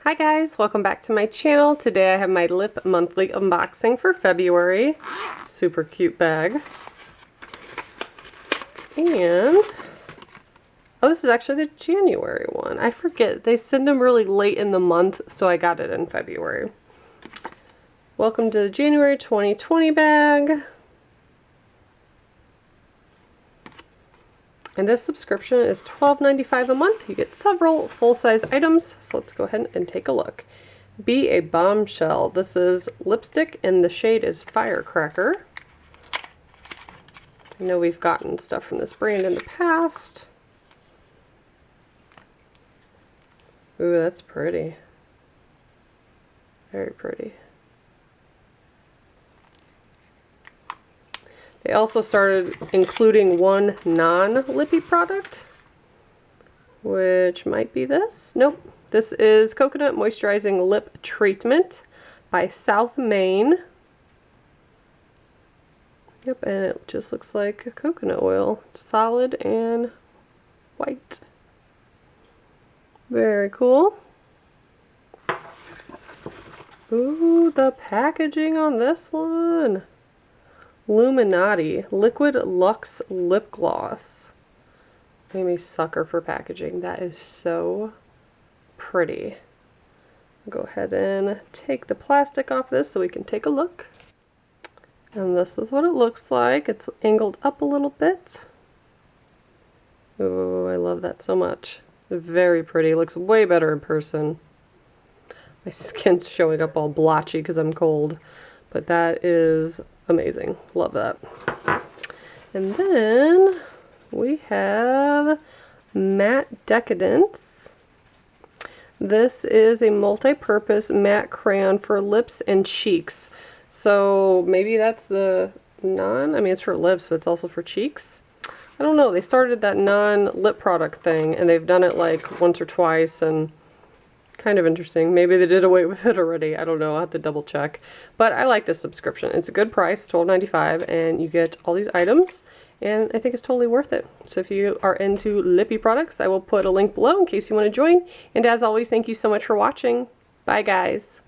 Hi guys, welcome back to my channel. Today I have my Lip Monthly unboxing for February. Super cute bag. And, oh, this is actually the January one. I forget, they send them really late in the month, so I got it in February. Welcome to the January 2020 bag. And this subscription is $12.95 a month. You get several full-size items, so let's go ahead and take a look. Be a Bombshell. This is lipstick and the shade is Firecracker. I know we've gotten stuff from this brand in the past. Ooh, that's pretty. Very pretty. They also started including one non-lippy product, which might be this. Nope. This is Coconut Moisturizing Lip Treatment by South Maine. Yep, and it just looks like coconut oil. It's solid and white. Very cool. Ooh, the packaging on this one. Luminati Liquid Luxe Lip Gloss. Made me sucker for packaging. That is so pretty. I'll go ahead and take the plastic off this so we can take a look. And this is what it looks like. It's angled up a little bit. Oh, I love that so much. Very pretty. Looks way better in person. My skin's showing up all blotchy because I'm cold. But that is amazing. Love that. And then we have Matte Decadence. This is a multi-purpose matte crayon for lips and cheeks. So maybe that's the it's for lips, but it's also for cheeks. I don't know. They started that non-lip product thing, and they've done it like once or twice, and kind of interesting. Maybe they did away with it already. I don't know. I'll have to double check. But I like this subscription. It's a good price, $12.95, and you get all these items, and I think it's totally worth it. So if you are into lippy products, I will put a link below in case you want to join. And as always, thank you so much for watching. Bye, guys.